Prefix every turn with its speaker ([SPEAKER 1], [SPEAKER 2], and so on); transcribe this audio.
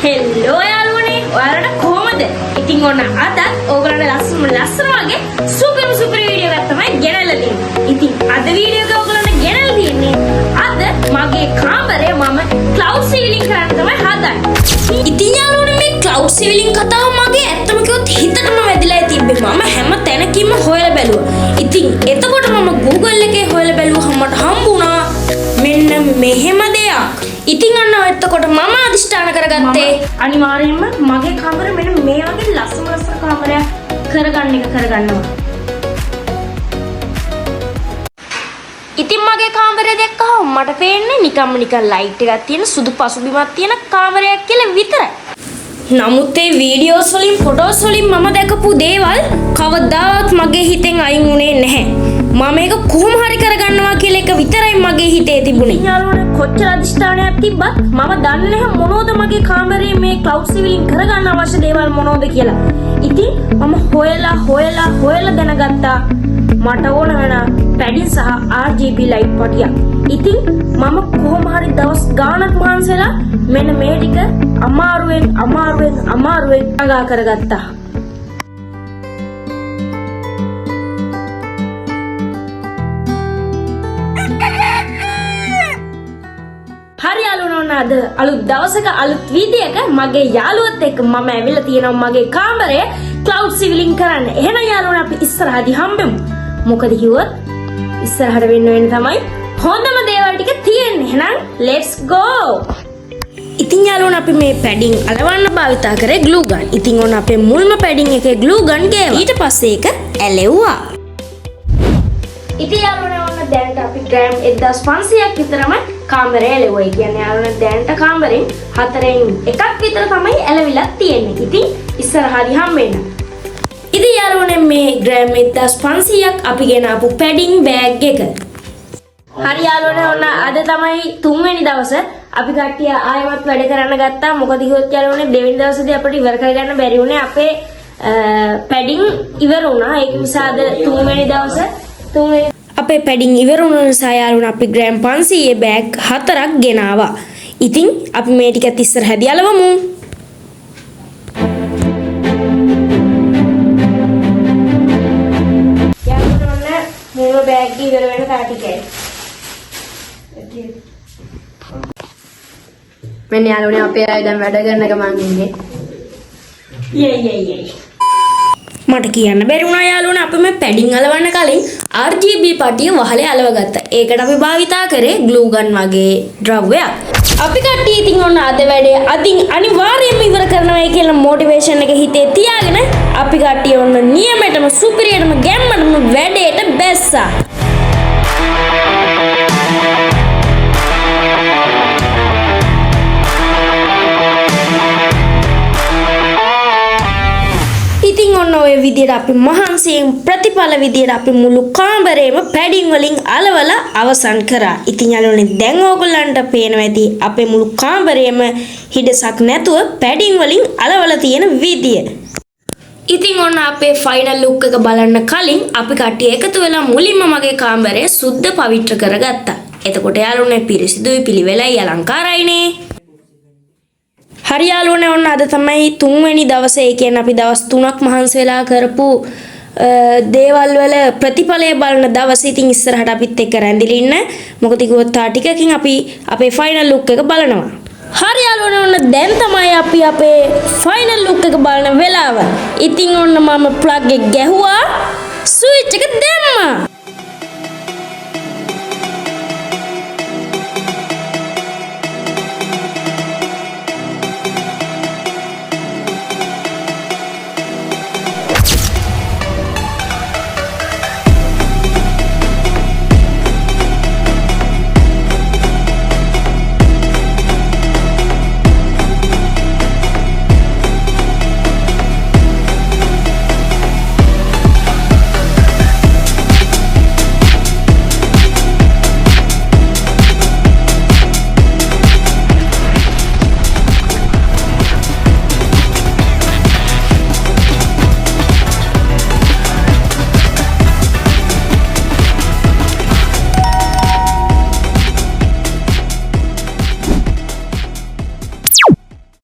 [SPEAKER 1] හෙල්ලෝ යාළුවනේ ඔයාලට කොහමද? ඉතින් ඔන්න අද ඕගලන්ට ලස්සන වගේ සුපර් වීඩියෝ එකක් තමයි ගෙනල්ලා තියෙන්නේ. ඉතින් අද වීඩියෝ එක ඕගලන්ට ගෙනල්ලා තියෙන්නේ අද මගේ කාමරය මම ක්ලවුඩ් සීලින් කරන්න තමයි හදන්නේ. ඉතින් යාළුවනේ මේ ක්ලවුඩ් සීලින් කතාව මගේ ඇත්තම කිව්වොත් හිතටම වැදිලා තිබ්බේ. මම හැම තැනකින්ම හොයලා බැලුවා. ඉතින් එතකොට මම Google එකේ හොයලා බැලුවා මට හම්බුණා මෙන්න මෙහෙම දෙයක්. ඉතින් අන්න එතකොට මම අදිෂ්ඨාන කරගත්තේ අනිවාර්යයෙන්ම මගේ කාමරය මෙන්න මේ වගේ ලස්සන කාමරයක් කරගන්නවා. ඉතින් මගේ කාමරය දැක්කහම මට පේන්නේ නිකන් ලයිට් එකක් තියෙන සුදු පසුබිමක් තියෙන කාමරයක් කියලා විතරයි. නමුත් ඒ වීඩියෝස් වලින් ෆොටෝස් වලින් මම දැකපු දේවල් කවදාවත් මගේ හිතෙන් අයින් වුණේ නැහැ. මම මේක කොහොම හරි කරගන්නවා කියලා එක විතරයි මගේ හිතේ තිබුණේ. යාළුවනේ කොච්චර අධිෂ්ඨානයක් තිබ්බත් මම දන්නේ නැහැ මොනවද මගේ කාමරේ මේ ක්ලවුඩ් සීලින් කරගන්න අවශ්‍ය දේවල් මොනවද කියලා. ඉතින් මම හොයලා දැනගත්තා මට ඕන වෙන පැඩින් සහ RGB ලයිට් පටියක්. ඉතින් මම කොහොම හරි දවස් ගාණක් මහන්සි වෙලා මෙන්න මේ ටික අමාරුවෙන් ළඟා කරගත්තා. හරි යාළුවනේ අද අලුත් දවසක අලුත් වීඩියෝක මගේ යාළුවත් එක්ක මම ඇවිල්ලා තියෙනවා මගේ කාමරය ක්ලවුඩ් සීලින් කරන්න. එහෙනම් යාළුවනේ අපි ඉස්සරහදී හම්බෙමු. මොකද කිව්වොත් ඉස්සරහට වෙන්න තමයි හොඳම දේවල් ටික තියෙන්නේ. එහෙනම් let's go. ඉතින් යාළුවනේ අපි මේ පැඩින් අලවන්න භාවිතා කරේ glue gun. ඉතින් ඔන්න අපේ මුල්ම පැඩින් එකේ glue gun ගේවා. ඊට පස්සේ ඒක ඇලෙව්වා. ඉතින් යාළුවනේ ඔන්න දැනට අපි ග්‍රෑම් 1500ක් විතරම කාමරය ඇලෙවුවා. ඒ කියන්නේ යාළුවනේ දැනට කාමරෙන් 4න් එකක් විතර තමයි ඇලවිලා තියෙන්නේ. ඉතින් ඉස්සරහදී හම්බෙන්න. ඉතින් යාළුවනේ මේ ග්‍රෑම් 1500ක් අපි ගෙන ආපු පැඩින් බෑග් එක. හරි යාළුවනේ ඔන්න අද තමයි 3 වෙනි දවසේ අපි කට්ටිය ආයෙමත් වැඩ කරන්න ගත්තා. මොකද කිව්වොත් යාළුවනේ දෙවෙනි දවසේදී අපිට ඉවර කරගන්න බැරි වුණේ අපේ පැඩින් ඉවර වුණා. ඒක නිසා අද 3 වෙනි දවසේ අපේ පැඩින් ඉවර වුණ නිසා යාළුවනේ අපි ග්‍රෑම් 500 බෑග් 4ක් ගෙනාවා. ඉතින් අපි මේ ටිකත් ඉස්සරහදී අලවමු. යාළුවනේ මේ බෑග් ඉවර වෙන තාටිකයි.
[SPEAKER 2] මෙන්න යාළුවනේ අපේ අය දැන් වැඩ කරන ගමන් ඉන්නේ.
[SPEAKER 1] යයි. මට කියන්න බැරි වුණා යාළුවනේ අපි මේ පැඩින් අලවන්න කලින් RGB පටිය වහලේ අලවගත්තා. ඒකට අපි භාවිතා කරේ glue gun වගේ ද්‍රව්‍යයක්. අපි කට්ටිය ඉතින් ඔන්න අද වැඩේ අදින් අනිවාර්යයෙන්ම ඉවර කරනවා කියලා මොටිවේෂන් එක හිතේ තියාගෙන අපි කට්ටිය ඔන්න නියමෙටම සුපිරියටම ගැම්මටම වැඩේට බැස්සා. ඉතින් ඔන්න ඔය විදියට අපි මහන්සියෙන් ප්‍රතිඵල විදියට අපි මුළු කාමරේම පැඩින් වලින් අලවලා අවසන් කරා. ඉතින් යාළුවනේ දැන් ඕගොල්ලන්ට පේනවා ඇති අපේ මුළු කාමරේම හිඩසක් නැතුව පැඩින් වලින් අලවලා තියෙන විදිය. ඉතින් ඔන්න අපේ ෆයිනල් ලුක් එක බලන්න කලින් අපි කට්ටිය එකතු වෙලා මුලින්ම මගේ කාමරය සුද්ධ පවිත්‍ර කරගත්තා. එතකොට යාළුවනේ පිරිසිදුයි පිළිවෙලයි අලංකාරයිනේ. හරි යාළුවනේ ඔන්න අද තමයි 3 වෙනි දවසේ. ඒ කියන්නේ අපි දවස් 3ක් මහන්සි වෙලා කරපු දේවල් වල ප්‍රතිඵලය බලන දවස්. ඉතින් ඉස්සරහට අපිත් එක්ක රැඳිලා ඉන්න. මොකද කිව්වොත් තා ටිකකින් අපි අපේ ෆයිනල් ලුක් එක බලනවා. හරි යාළුවනේ ඔන්න දැන් තමයි අපි අපේ ෆයිනල් ලුක් එක බලන වෙලාව. ඉතින් ඔන්න මම ප්ලග් එක ගැහුවා ස්විච් එක දැම්මා.